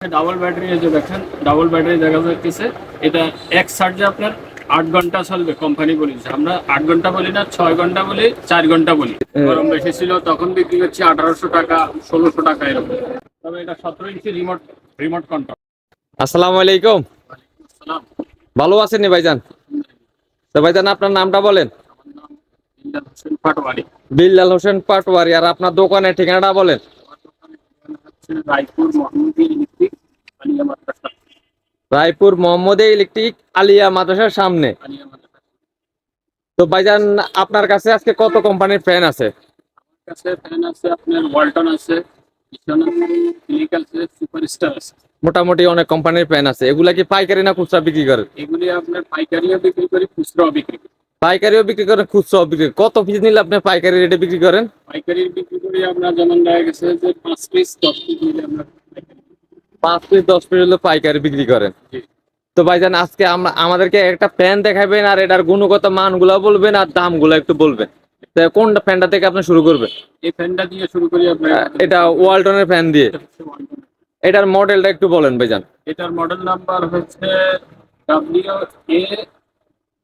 Double battery এই যে দেখেন, ডাবল ব্যাটারি দেখা যাচ্ছে। এটা এক চার্জে আপনার 8 ঘন্টা চলবে। কোম্পানি বলেছে, আমরা 8 ঘন্টা বলি না, 6 ঘন্টা বলি, 4 ঘন্টা বলি। গরম বেশি ছিল তখন বিক্রি করছি 1800 টাকা, 1600 টাকা এরকম। তবে এটা 17 ইঞ্চি রিমোট, রিমোট কন্ট্রোল। আসসালামু আলাইকুম। সালাম। ভালো আছেন নি ভাইজান? তো ভাইজান আপনার নামটা বলেন। আমার নাম ইমদাদ হোসেন পাটোয়ারি। বিল্লাল হোসেন পাটোয়ারি। আর আপনার দোকানের ঠিকানাটা বলেন। আমার দোকানের ঠিকানা হচ্ছে রায়পুর মোহাম্মদী ইলেকট্রিক, আলিয়া মাদ্রাসা। রায়পুর মোহাম্মদিয়া ইলেকট্রিক আলিয়া মাদ্রাসার সামনে। আলিয়া মাদ্রাসা। তো ভাইজান আপনার কাছে আজকে কত কোম্পানির ফ্যান আছে? আমার কাছে ফ্যান আছে, আপনার ওয়ালটন আছে, ইসন আছে, ফিলিপ আছে, সুপারস্টার আছে। মোটামুটি অনেক কোম্পানির ফ্যান আছে। এগুলা কি পাইকারি না খুচরা বিক্রি করেন? এগুলি আপনার পাইকারিও বিক্রি করি, খুচরাও বিক্রি করি। পাইকারিও বিক্রি করেন, খুচরাও বিক্রি করেন। কত পিস নিলে আপনি পাইকারি রেটে বিক্রি করেন? পাইকারি বিক্রি করি আপনার যেমন দেখা গেছে যে 5 পিস 10 পিস নিলে আমরা পাইকারি। 5 পিস 10 পিস হলে পাইকারি বিক্রি করেন। জি। তো ভাইজান আজকে আমাদেরকে একটা ফ্যান দেখাবেন, আর এটার গুণগত মানগুলো বলবেন, আর দামগুলো একটু বলবেন। তো কোনটা ফ্যানটা থেকে আপনি শুরু করবেন? এই ফ্যানটা দিয়ে শুরু করি আপনার। এটা ওয়ালটনের ফ্যান দিয়ে। এটার মডেলটা একটু বলেন ভাইজান। এটার মডেল নাম্বার হচ্ছে WA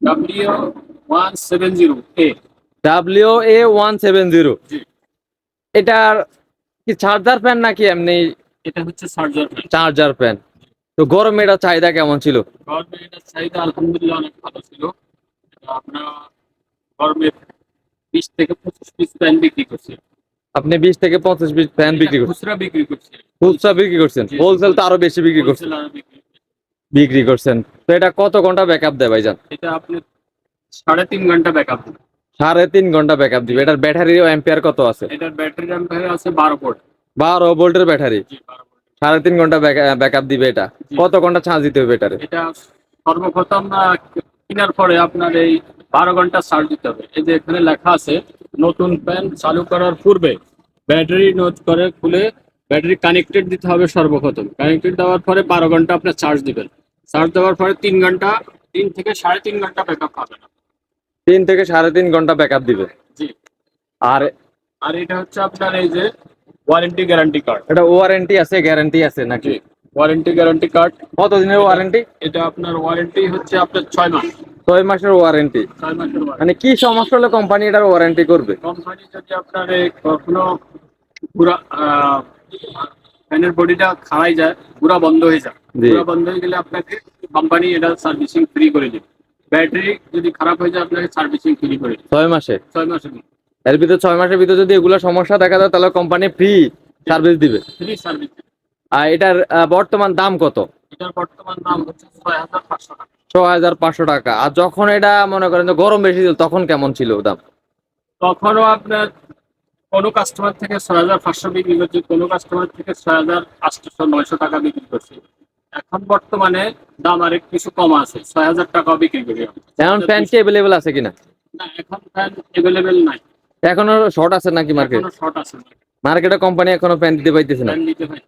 W170A। WA170। জি। এটার কি চার্জার ফ্যান নাকি এমনি? এটা হচ্ছে চার্জার ফ্যান। Charger fan. তো গরমে এটা চাহিদা কেমন ছিল? গরমে এটার চাহিদা আলহামদুলিল্লাহ অনেক ভালো ছিল। এটা আমরা গরমে 20 থেকে 25 পিস ফ্যান বিক্রি করছি। আপনি 20 থেকে 25 পিস ফ্যান বিক্রি করছেন? খুচরা বিক্রি করছি। খুচরা বিক্রি করছেন? জি। হোলসেল তো আরো বেশি বিক্রি করছেন। হোলসেল আরো বিক্রি। বিক্রি করছেন। তো এটা কত ঘন্টা ব্যাকআপ দেয় ভাইজান? এটা আপনি 3.5 ঘন্টা ব্যাকআপ দেবে। 3.5 ঘন্টা ব্যাকআপ দিবে। এটার ব্যাটারি অ্যাম্পিয়ার কত আছে? এটার ব্যাটারি অ্যাম্পিয়ার আছে 12 ভোল্ট। 12 ভোল্টের ব্যাটারি। জি, 12 ভোল্ট। 3.5 ঘন্টা ব্যাকআপ দিবে এটা। জি। কত ঘন্টা চার্জ দিতে হবে এটারে? এটা সর্বপ্রথম কেনার পরে আপনার এই 12 ঘন্টা চার্জ দিতে হবে। এই যে এখানে লেখা আছে, নতুন ফ্যান চালু করার পূর্বে ব্যাটারি নোট করে খুলে ব্যাটারি কানেক্টেড দিতে হবে। সর্বপ্রথম কানেক্টেড দেওয়ার পরে 12 ঘন্টা আপনার চার্জ দিবেন। চার্জ দেওয়ার পরে 3 ঘন্টা, 3 থেকে 3.5 ঘন্টা ব্যাকআপ পাবেন। 3 থেকে 3.5 ঘন্টা ব্যাকআপ দিবে। জি। আর আর এটা হচ্ছে আপনার এই যে ওয়ারেন্টি গ্যারান্টি কার্ড। এটা ওয়ারেন্টি আছে, গ্যারান্টি আছে নাকি? জি, ওয়ারেন্টি গ্যারান্টি কার্ড। কতদিনের ওয়ারেন্টি? এটা আপনার ওয়ারেন্টি হচ্ছে আপনার 6 মাস। 6 মাসের ওয়ারেন্টি। 6 মাসের ওয়ারেন্টি। মানে কি সমস্যা হলে কোম্পানি এটার ওয়ারেন্টি করবে? কোম্পানি যদি আপনার কখনো পুরা ফ্যানের বডিটা খারাই যায়, পুরা বন্ধ হয়ে যায়, জি। পুরা বন্ধ হয়ে গেলে আপনাকে কোম্পানি এটা সার্ভিসিং ফ্রি করে দেবে। ব্যাটারি যদি খারাপ হয়ে যায় আপনাকে সার্ভিসিং ফ্রি করে দেবে 6 মাসে। 6 মাসের মধ্যে। এর ভিতরে 6 মাসের ভিতরে যদি এগুলো সমস্যা দেখা যায় তাহলে কোম্পানি ফ্রি সার্ভিস দিবে। Free service. আর এটার বর্তমান দাম কত? এটার বর্তমান দাম হচ্ছে 6500 টাকা। 6500 টাকা। আর যখন এটা মনে করেন যে গরম বেশি ছিল তখন কেমন ছিল দাম? তখনও আপনার কোনো কাস্টমার থেকে 6500 বিক্রি করছে, কোনো কাস্টমার থেকে 6800-900 টাকা বিক্রি করছে। এখন বর্তমানে দাম আরেক কিছু কম আছে, 6000 টাকাও বিক্রি করি আমরা। এখন ফ্যান কি অ্যাভেলেবেল আছে কিনা? না, এখন ফ্যান এভেলেবেল নাই। এখনো শর্ট আছে নাকি মার্কেট? এখনো শর্ট আছে। মার্কেটে কোম্পানি এখনো ফ্যান দিতে পাইতেছে না। ফ্যান নিতে হয়।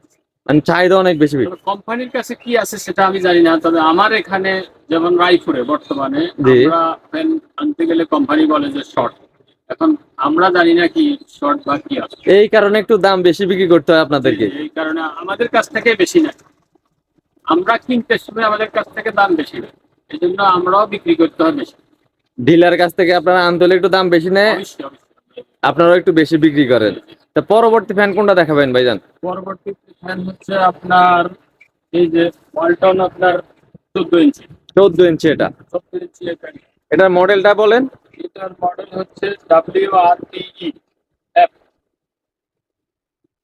মানে চাহিদা অনেক বেশি। তবে কোম্পানির কাছে কি আছে সেটা আমি জানি না। তবে আমার এখানে যেমন রায়পুরে বর্তমানে জি। আমরা ফ্যান আনতে গেলে কোম্পানি বলে যে শর্ট। এখন আমরা জানি না কি শর্ট বা কি আছে। এই কারণে একটু দাম বেশি বিক্রি করতে হয় আপনাদেরকে। এই কারণে আমাদের কাছ থেকে বেশি না, আমরা কিনতে সময় আমাদের কাছ থেকে দাম বেশি নেয়, এই জন্য আমরাও বিক্রি করতে হয় বেশি। ডিলার কাছ থেকে আপনারা আনতে হলে একটু দাম বেশি নেয়, অবশ্যই অবশ্যই। আপনারাও একটু বেশি বিক্রি করেন। তা পরবর্তী ফ্যান কোনটা দেখাবেন ভাইজান? পরবর্তী ফ্যান হচ্ছে আপনার এই যে ওয়ালটন আপনার 14 ইঞ্চি। 14 ইঞ্চি। এটা 14 ইঞ্চি ফ্যান। এটার মডেলটা বলেন। এটার মডেল হচ্ছে WRTE F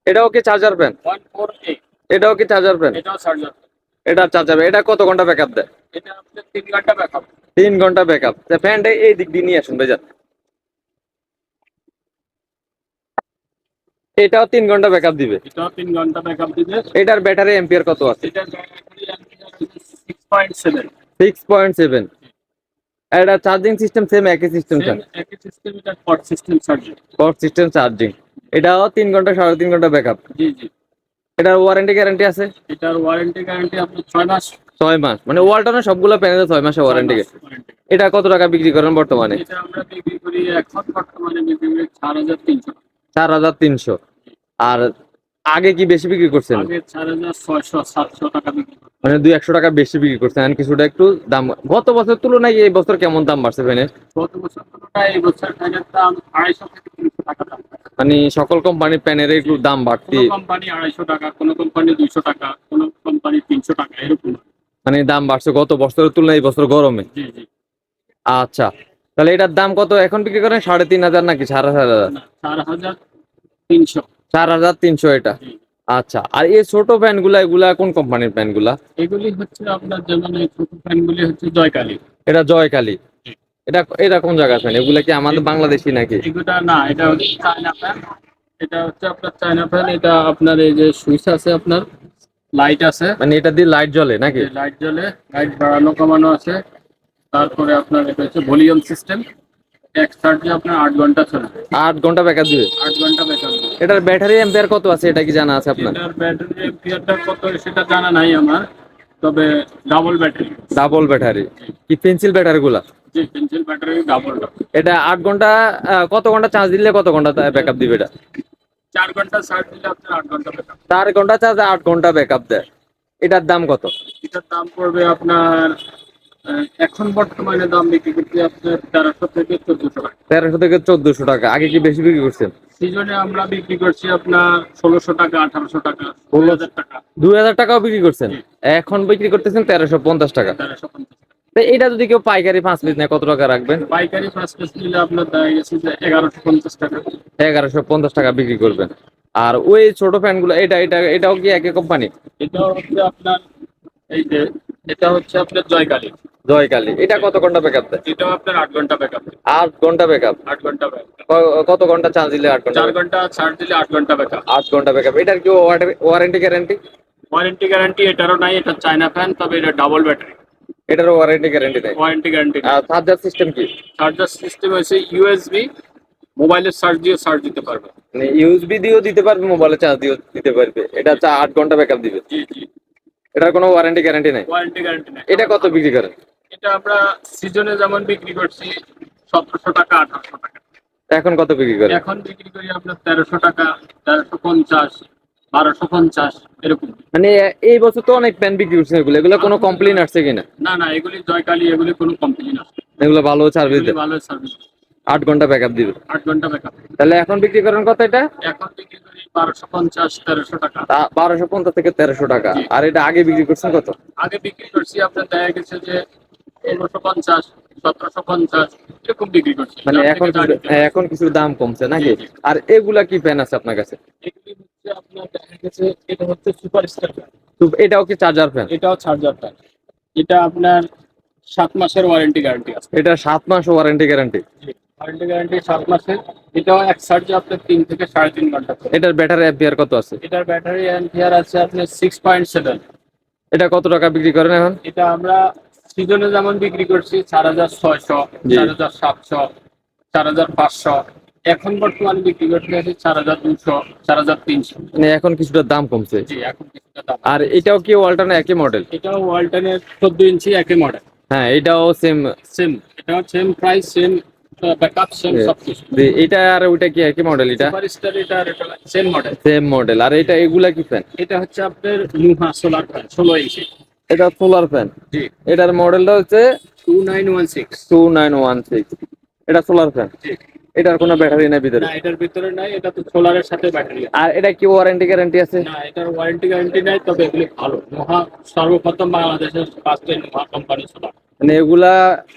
এটাও কি চার্জার ফ্যান? 14A। এটাও কি চার্জার ফ্যান? এটাও চার্জার। এটা চার্জার। এটা কত ঘন্টা ব্যাকআপ দেয়? এটা আপনার 3 ঘন্টা ব্যাকআপ। 3 ঘন্টা ব্যাকআপ। তা ফ্যানটা এই দিক দিয়ে নিয়ে আসুন ভাইজান। এটাও 3 ঘন্টা ব্যাকআপ দিবে। এটাও 3 ঘন্টা ব্যাকআপ দিবে। এটার ব্যাটারি এম্পিয়ার কত আছে? এটার ব্যাটারি আছে 6.7। 6.7। এটা চার্জিং সিস্টেম সেম একই সিস্টেম সেম একই সিস্টেম। এটা পট সিস্টেম চার্জিং। পট সিস্টেম চার্জিং। এটাও 3 ঘন্টা 3.5 ঘন্টা ব্যাকআপ। জি জি। এটার ওয়ারেন্টি গ্যারান্টি আছে? এটার ওয়ারেন্টি গ্যারান্টি আপনার 6 মাস। 6 মাস। মানে ওয়ালটনের সবগুলো প্যানেলে 6 মাসের ওয়ারেন্টি। 6 মাস ওয়ারেন্টি। এটা কত টাকা বিক্রি করেন বর্তমানে? এটা আমরা বিক্রি করি এখন বর্তমানে বিক্রি করি 4300। 4300। আর আগে কি বেশি বিক্রি করছেন? আগে 4,600 700 টাকা বিক্রি করতাম। মানে 200 টাকা বেশি বিক্রি করছেন, এখন কিছুটা একটু দাম গত বছর তুলনায় এই বছর কেমন দাম বাড়ছে ফ্যানের? গত বছর তুলনায় এই বছর ফ্যানের দাম 250 থেকে 300 টাকা দাম। মানে সকল কোম্পানির প্যানের একটু দাম বাড়তি, কোনো কোম্পানি 250 টাকা, কোনো কোম্পানি 200 টাকা, কোনো কোম্পানি 300 টাকা, এরকম। মানে দাম বাড়ছে গত বছরের তুলনায় এই বছর গরমে। জি জি। আচ্ছা, তাহলে এটার দাম কত এখন বিক্রি করেন? 3,500 নাকি 4,500? না, 4,300। 4,300 এটা। জি। আচ্ছা, আর এই ছোট ফ্যান গুলা এগুলা কোন কোম্পানির ফ্যান গুলা? এগুলি হচ্ছে আপনার যেমন এই ছোট ফ্যানগুলি হচ্ছে জয়কালী। এটা জয়কালী। জি। এটা এটা কোন জায়গার ফ্যান? এগুলা কি আমাদের বাংলাদেশি নাকি? এগুলা না, এটা হচ্ছে চায়না ফ্যান। এটা হচ্ছে আপনার চায়না ফ্যান। এটা আপনার এই যে সুইচ আছে, আপনার লাইট আছে, মানে এটা দিয়ে লাইট জ্বলে নাকি? লাইট জ্বলে, লাইট বাড়ানো কমানো আছে। তারপরে আপনার এটা হচ্ছে ভলিউম সিস্টেম। এক চার্জে আপনার 8 ঘন্টা চলবে। 8 ঘন্টা ব্যাকআপ দিবে? 8 ঘন্টা ব্যাকআপ দেবে। এটার ব্যাটারি এম্পিয়ার কত আছে এটা কি জানা আছে আপনার? এটার ব্যাটারি এম্পিয়ারটা কত সেটা জানা নাই আমার, তবে ডাবল ব্যাটারি। Double battery? কি পেন্সিল ব্যাটারি গুলা? জি, পেন্সিল ব্যাটারি ডাবল। এটা 8 ঘন্টা, কত ঘন্টা চার্জ দিলে কত ঘন্টা ব্যাকআপ দিবে এটা? 4 ঘন্টা চার্জ দিলে আপনার 8 ঘন্টা ব্যাকআপ। 4 ঘন্টা চার্জ 8 ঘন্টা ব্যাকআপ দেয়। এটার দাম কত? এটার দাম পড়বে আপনার এখন বর্তমানে দাম বিক্রি করতে আপনার 1300 থেকে 1400 টাকা। 1300 থেকে 1400 টাকা। আগে কি বেশি বিক্রি করছেন? সিজনে আমরা বিক্রি করছি আপনার 1600 টাকা, 1800 টাকা, 2000 টাকা। 2,000 টাকাও বিক্রি করছেন? জি। এখন বিক্রি করতেছেন 1350 টাকা। 1350। তো এটা যদি কেউ পাইকারি 5 পিস নেয় কত টাকা রাখবেন? পাইকারি ফার্স্ট পিস নিলে আপনার দেখা গেছে যে 1150 টাকা। 1150 টাকা বিক্রি করবেন। আর ওই ছোট ফ্যান গুলো এটাও কি একই কোম্পানি? এটাও হচ্ছে আপনার এই যে, এটা হচ্ছে আপনার জয়কালী। জয়কালী। এটা কত ঘন্টা ব্যাকআপ দেয়? এটাও আপনার 8 ঘন্টা ব্যাকআপ। 8 ঘন্টা ব্যাকআপ? 8 ঘন্টা ব্যাকআপ। কত ঘন্টা চার্জ দিলে 8 ঘন্টা? 4 ঘন্টা ছাড় দিলে 8 ঘন্টা ব্যাকআপ। 8 ঘন্টা ব্যাকআপ। এটার কি ওয়ারেন্টি গ্যারান্টি? ওয়ারেন্টি গ্যারান্টি এটারও নাই, এটা চায়না ফ্যান, তবে এটা ডাবল ব্যাটারি। এটারও ওয়ারেন্টি গ্যারান্টি নেই? ওয়ারেন্টি গ্যারান্টি নেই। আর চার্জার সিস্টেম কি? চার্জার সিস্টেম হচ্ছে ইউএসবি, মোবাইলের চার্জ দিয়ে চার্জ দিতে পারবে। মানে ইউএসবি দিয়েও দিতে পারবে, মোবাইলে চার্জ দিয়েও দিতে পারবে। এটা 8 ঘন্টা ব্যাকআপ দিবে? জি জি। এটার কোনো ওয়ারেন্টি গ্যারান্টি নেই? ওয়ারেন্টি গ্যারান্টি নেই। এটা কত বিক্রি করেন? এটা আমরা সিজনে যেমন বিক্রি করছি 1700 টাকা, 1800 টাকা। এখন কত বিক্রি করেন? এখন বিক্রি করি আপনার 1300 টাকা, 1350, 1250, এরকম। মানে এই বছর তো অনেক প্যান বিক্রি করছেন, এগুলো এগুলো কোনো কমপ্লেন আসছে কিনা? না না, এগুলি জয়কালী, এগুলি কোনো কমপ্লেন আসে না। এগুলো ভালো সার্ভিস এগুলি দেয়? ভালো সার্ভিস। 8 ঘন্টা ব্যাকআপ দিবে? 8 ঘন্টা ব্যাকআপ। তাহলে এখন বিক্রি করেন কত এটা? এখন বিক্রি করি 1250, 1300 টাকা। 1250 থেকে 1300 টাকা। জি। আর এটা আগে বিক্রি করছেন কত? আগে বিক্রি করছি আপনার দেখা গেছে যে 1650, 1750, এরকম বিক্রি করছি। মানে দাম এখন থেকে দাঁড়িয়ে যাবে। এখন কিছু দাম কমছে নাকি? জি, জি। আর এগুলা কি ফ্যান আছে আপনার কাছে? এগুলি হচ্ছে আপনার দেখা গেছে এটা হচ্ছে সুপার স্টার ফ্যান। তো এটাও কি চার্জার ফ্যান? এটাও চার্জার ফ্যান। এটা আপনার 7 মাসের ওয়ারেন্টি গ্যারান্টি আছে। এটা 7 মাস ওয়ারেন্টি গ্যারান্টি? ওয়ারেন্টি গ্যারান্টি 7 মাসের। এটাও এক চার্জে আপনার 3 থেকে 3.5 ঘন্টা চলে। এটার ব্যাটারি অ্যাম্পিয়ার কত আছে? এটার ব্যাটারি অ্যাম্পিয়ার আছে আপনার 6.7। এটা কত টাকা বিক্রি করেন এখন? এটা আমরা সিজনে যেমন বিক্রি করছি 4600, জি। 4700, 4500। এখন বর্তমানে বিক্রি করতে আছে 4200, 4300। মানে এখন কিছুটা দাম কমছে। জি, এখন কিছুটা দাম। আর এটাও কি ওয়ালটন একই মডেল? এটাও ওয়ালটনের 14 ইঞ্চি, একই মডেল। হ্যাঁ, এটাও সেম? সেম, এটাও same price, same backup, same সবকিছু। এটা আর ওইটা কি একই মডেল? এটা সুপার স্টার, এটা সেম মডেল। Same model. আর এটা এগুলা কি ফ্যান? এটা হচ্ছে আপনার নুহা সোলার ফ্যান, 16 ইঞ্চি। এটা সোলার ফ্যান? জি। এটার মডেলটা হচ্ছে 2916। 2916। এটা সোলার ফ্যান? জি। এটার কোনো ব্যাটারি নেই ভিতরে? না, এটার ভিতরে নাই, এটা তো সোলারের সাথে ব্যাটারি আছে। আর এটা কি ওয়ারেন্টি গ্যারান্টি আছে? না, এটার ওয়ারেন্টি গ্যারান্টি নাই, তবে এগুলি ভালো। নোহা সর্বপ্রথম বাংলাদেশের ফার্স্ট নোহা কোম্পানি সোলার। মানে এগুলা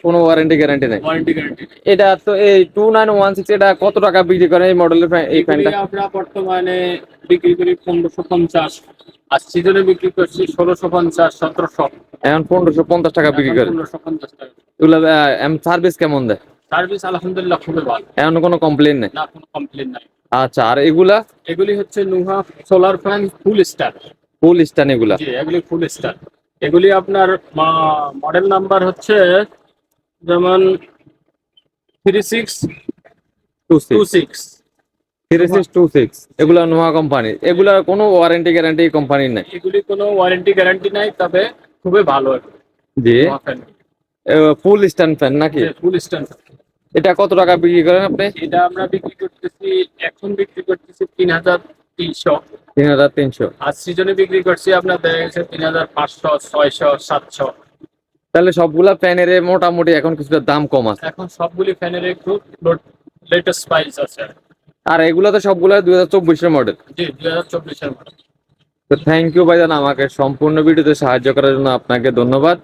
কোনো ওয়ারেন্টি গ্যারান্টি নেই? Warranty guarantee. এটা তো এই 2916, এটা কত টাকা বিক্রি করে এই মডেলের এই ফ্যানটা? আমরা বর্তমানে বিক্রি করি 1550, আর সিজনে বিক্রি করছি 1650, 1700। এখন 1550 টাকা বিক্রি করে? 1550 টাকা। এগুলা সার্ভিস কেমন দেয়? সার্ভিস আলহামদুলিল্লাহ খুবই ভালো। এখন কোনো কমপ্লেন নেই? না, কোনো কমপ্লেন নাই। আচ্ছা, আর এগুলা? এগুলি হচ্ছে নুহা সোলার ফ্যান ফুল স্টার। ফুল স্ট্যান্ড এগুলা? জি, এগুলি ফুল স্টার। এগুলি আপনার মডেল নাম্বার হচ্ছে যেমন 3626। 3626। এগুলা নোয়া কোম্পানি? এগুলা কোনো ওয়ারেন্টি গ্যারান্টি কোম্পানির নাই? এগুলি কোনো ওয়ারেন্টি গ্যারান্টি নাই, তবে খুবই ভালো জি। ফুল স্ট্যান্ড ফ্যান নাকি? ফুল স্টার। এটা কত টাকা বিক্রি করেন আপনি? এটা আমরা বিক্রি করতেছি, এখন বিক্রি করতেছি 3000 3,300। 3,300। আর সিজনে বিক্রি করছি আপনার দেখা গেছে 3,500, 600, 700। তাহলে সবগুলা ফ্যানের মোটামুটি এখন কিছুটা দাম কম আছে। এখন সবগুলি ফ্যানের একটু লেটেস্ট প্রাইস আছে। আর এগুলা তো সবগুলা 2024 মডেল। জি, 2024-এর মডেল। তো থ্যাংক ইউ ভাইজান, আমাকে সম্পূর্ণ ভিডিওতে সাহায্য করার জন্য আপনাকে ধন্যবাদ।